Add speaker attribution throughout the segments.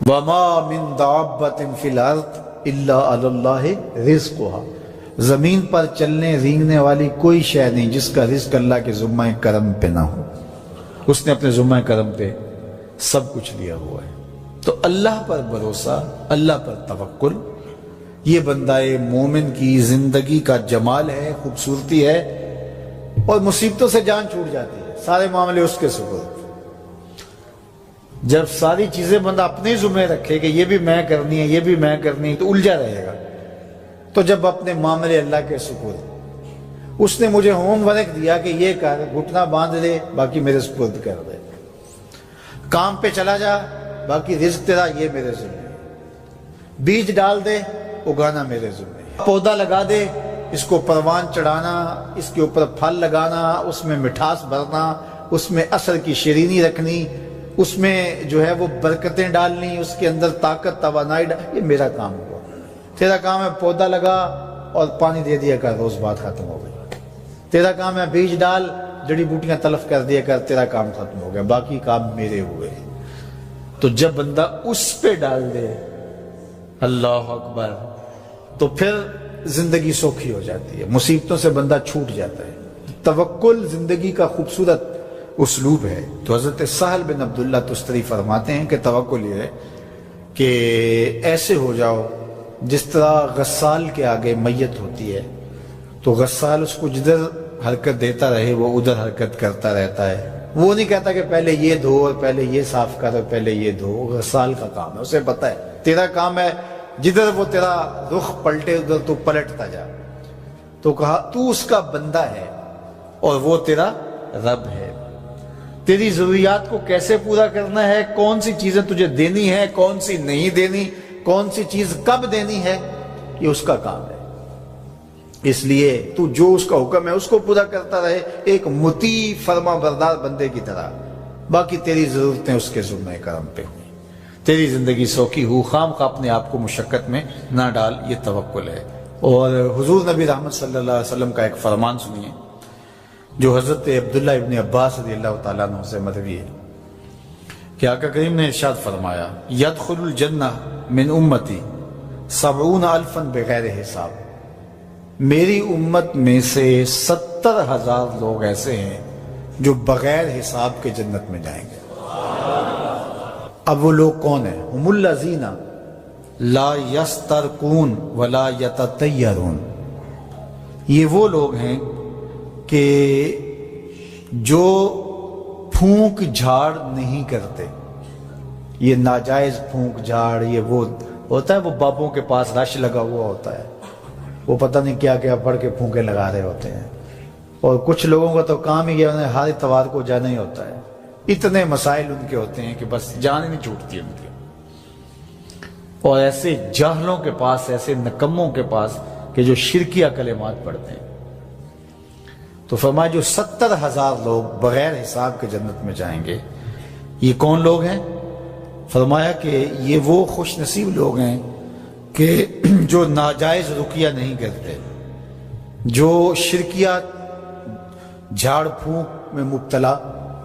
Speaker 1: وما من دابۃ فی الارض الا علی اللہ رزقها، زمین پر چلنے رینگنے والی کوئی شے نہیں جس کا رزق اللہ کے ذمہ کرم پہ نہ ہو، اس نے اپنے ذمہ کرم پہ سب کچھ لیا ہوا ہے۔ تو اللہ پر بھروسہ، اللہ پر توکل، یہ بندہ مومن کی زندگی کا جمال ہے، خوبصورتی ہے، اور مصیبتوں سے جان چھوٹ جاتی ہے، سارے معاملے اس کے سپرد۔ جب ساری چیزیں بندہ اپنے ذمہ رکھے کہ یہ بھی میں کرنی ہے، یہ بھی میں کرنی ہے، تو الجھا رہے گا۔ تو جب اپنے معاملے اللہ کے سپرد، اس نے مجھے ہوم ورک دیا کہ یہ کر، گھٹنا باندھ دے، باقی میرے سپرد کر دے، کام پہ چلا جا، باقی رزق تیرا، یہ میرے ذمہ ہے، بیج ڈال دے، اگانا میرے ذمہ ہے، پودا لگا دے، اس کو پروان چڑھانا، اس کے اوپر پھل لگانا، اس میں مٹھاس بھرنا، اس میں اثر کی شیرینی رکھنی، اس میں جو ہے وہ برکتیں ڈالنی، اس کے اندر طاقت توانائی یہ میرا کام ہوا۔ تیرا کام ہے پودا لگا اور پانی دے دیا کر، روز بات ختم ہو گئی۔ تیرا کام ہے بیج ڈال، جڑی بوٹیاں تلف کر دیا کر، تیرا کام ختم ہو گیا، باقی کام میرے ہوئے۔ تو جب بندہ اس پہ ڈال دے، اللہ اکبر، تو پھر زندگی سوکھی ہو جاتی ہے، مصیبتوں سے بندہ چھوٹ جاتا ہے۔ توکل زندگی کا خوبصورت اسلوب ہے۔ تو حضرت سہل بن عبداللہ تستری فرماتے ہیں کہ توکل یہ ہے کہ ایسے ہو جاؤ جس طرح غسال کے آگے میت ہوتی ہے تو غسال اس کو جدھر حرکت دیتا رہے وہ ادھر حرکت کرتا رہتا ہے، وہ نہیں کہتا کہ پہلے یہ دھو اور پہلے یہ صاف کر اور پہلے یہ دھو۔ غسال کا کام ہے، اسے پتہ ہے تیرا کام ہے جدھر وہ تیرا رخ پلٹے ادھر تو پلٹتا جا۔ تو کہا تو اس کا بندہ ہے اور وہ تیرا رب ہے، تیری ضروریات کو کیسے پورا کرنا ہے، کون سی چیزیں تجھے دینی ہے، کون سی نہیں دینی، کون سی چیز کب دینی ہے، یہ اس کا کام ہے۔ اس لیے تو جو اس کا حکم ہے اس کو پورا کرتا رہے، ایک مطیع فرما بردار بندے کی طرح، باقی تیری ضرورتیں اس کے ذمہ کرم پہ ہوئی، تیری زندگی سوکھی ہو، خام خواہ اپنے آپ کو مشقت میں نہ ڈال، یہ توکل ہے۔ اور حضور نبی رحمت صلی اللہ علیہ وسلم کا ایک فرمان سنیے جو حضرت عبداللہ ابن عباس رضی اللہ تعالیٰ عنہ سے مروی ہے کہ آقا کریم نے ارشاد فرمایا، یدخل الجنہ من امتی 70,000 بغیر حساب، میری امت میں سے 70,000 لوگ ایسے ہیں جو بغیر حساب کے جنت میں جائیں گے۔ اب وہ لوگ کون ہیں؟ ہم الذین لا یسترقون ولا یتطیرون، یہ وہ لوگ ہیں کہ جو پھونک جھاڑ نہیں کرتے۔ یہ ناجائز پھونک جھاڑ، یہ وہ ہوتا ہے، وہ بابوں کے پاس رش لگا ہوا ہوتا ہے، وہ پتہ نہیں کیا کیا پڑھ کے پھونکے لگا رہے ہوتے ہیں، اور کچھ لوگوں کا تو کام ہی ہے انہیں ہر اتوار کو جانا ہی ہوتا ہے، اتنے مسائل ان کے ہوتے ہیں کہ بس جان ہی نہیں چھوٹتی ان کی۔ اور ایسے جاہلوں کے پاس، ایسے نکموں کے پاس کہ جو شرکیہ کلمات پڑھتے ہیں۔ تو فرمایا جو 70,000 لوگ بغیر حساب کے جنت میں جائیں گے، یہ کون لوگ ہیں؟ فرمایا کہ یہ وہ خوش نصیب لوگ ہیں کہ جو ناجائز رقیہ نہیں کرتے، جو شرکیہ جھاڑ پھونک میں مبتلا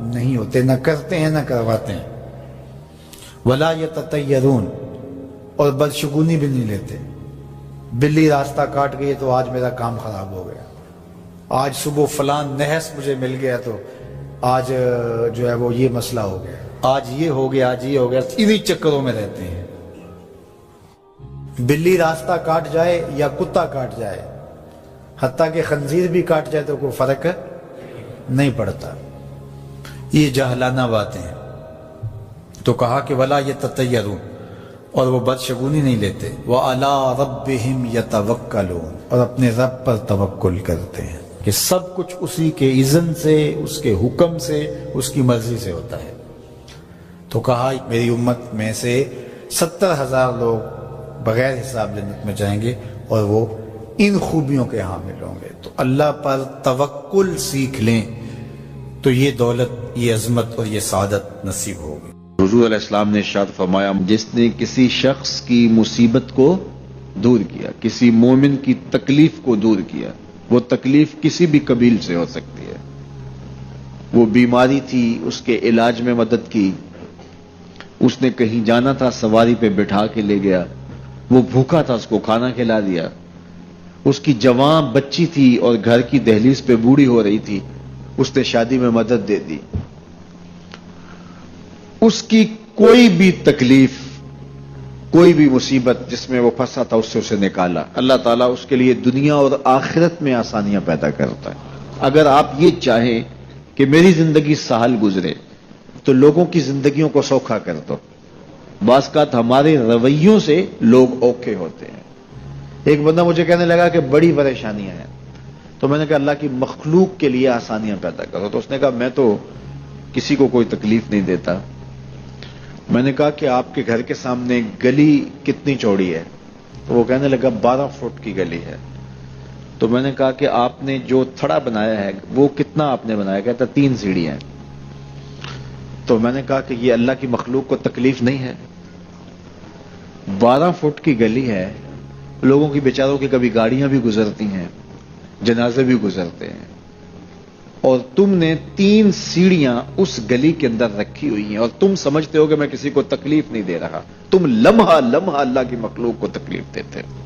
Speaker 1: نہیں ہوتے، نہ کرتے ہیں نہ کرواتے ہیں، ولا یتطیرون، اور بدشگونی بھی نہیں لیتے۔ بلی راستہ کاٹ گئی تو آج میرا کام خراب ہو گیا، آج صبح فلان نحس مجھے مل گیا تو آج جو ہے وہ یہ مسئلہ ہو گیا، آج یہ ہو گیا، آج یہ ہو گیا، انہی چکروں میں رہتے ہیں۔ بلی راستہ کاٹ جائے یا کتا کاٹ جائے، حتیٰ کہ خنزیر بھی کاٹ جائے تو کوئی فرق نہیں پڑتا، یہ جاہلانہ باتیں ہیں۔ تو کہا کہ ولا یتطیرون، اور وہ بدشگونی نہیں لیتے، وَعَلَىٰ رَبِّهِمْ يَتَوَكَّلُونَ، اور اپنے رب پر توکل کرتے ہیں کہ سب کچھ اسی کے اذن سے، اس کے حکم سے، اس کی مرضی سے ہوتا ہے۔ تو کہا میری امت میں سے 70,000 لوگ بغیر حساب جنت میں جائیں گے اور وہ ان خوبیوں کے حامل ہوں گے۔ تو اللہ پر توکل سیکھ لیں تو یہ دولت، یہ عظمت اور یہ سعادت نصیب ہوگی۔
Speaker 2: حضور علیہ السلام نے ارشاد فرمایا، جس نے کسی شخص کی مصیبت کو دور کیا، کسی مومن کی تکلیف کو دور کیا، وہ تکلیف کسی بھی قبیل سے ہو سکتی ہے، وہ بیماری تھی، اس کے علاج میں مدد کی، اس نے کہیں جانا تھا، سواری پہ بٹھا کے لے گیا، وہ بھوکا تھا، اس کو کھانا کھلا دیا. اس کی جوان بچی تھی اور گھر کی دہلیز پہ بوڑھی ہو رہی تھی، اس نے شادی میں مدد دے دی. اس کی کوئی بھی تکلیف، کوئی بھی مصیبت جس میں وہ پھنسا تھا، اس سے اسے نکالا. اللہ تعالیٰ اس کے لیے دنیا اور آخرت میں آسانیاں پیدا کرتا ہے. اگر آپ یہ چاہیں کہ میری زندگی سہل گزرے تو لوگوں کی زندگیوں کو سوکھا کر دو. بعض اوقات ہمارے رویوں سے لوگ اوکھے ہوتے ہیں. ایک بندہ مجھے کہنے لگا کہ بڑی پریشانیاں ہیں، تو میں نے کہا اللہ کی مخلوق کے لیے آسانیاں پیدا کرو. تو اس نے کہا میں تو کسی کو کوئی تکلیف نہیں دیتا. میں نے کہا کہ آپ کے گھر کے سامنے گلی کتنی چوڑی ہے؟ تو وہ کہنے لگا 12 فٹ کی گلی ہے. تو میں نے کہا کہ آپ نے جو تھڑا بنایا ہے وہ کتنا آپ نے بنایا؟ کہتا 3 سیڑھیاں. تو میں نے کہا کہ یہ اللہ کی مخلوق کو تکلیف نہیں ہے؟ 12 فٹ کی گلی ہے، لوگوں کی بیچاروں کی کبھی گاڑیاں بھی گزرتی ہیں، جنازے بھی گزرتے ہیں، اور تم نے 3 سیڑھیاں اس گلی کے اندر رکھی ہوئی ہیں اور تم سمجھتے ہو کہ میں کسی کو تکلیف نہیں دے رہا. تم لمحہ لمحہ اللہ کی مخلوق کو تکلیف دیتے ہو.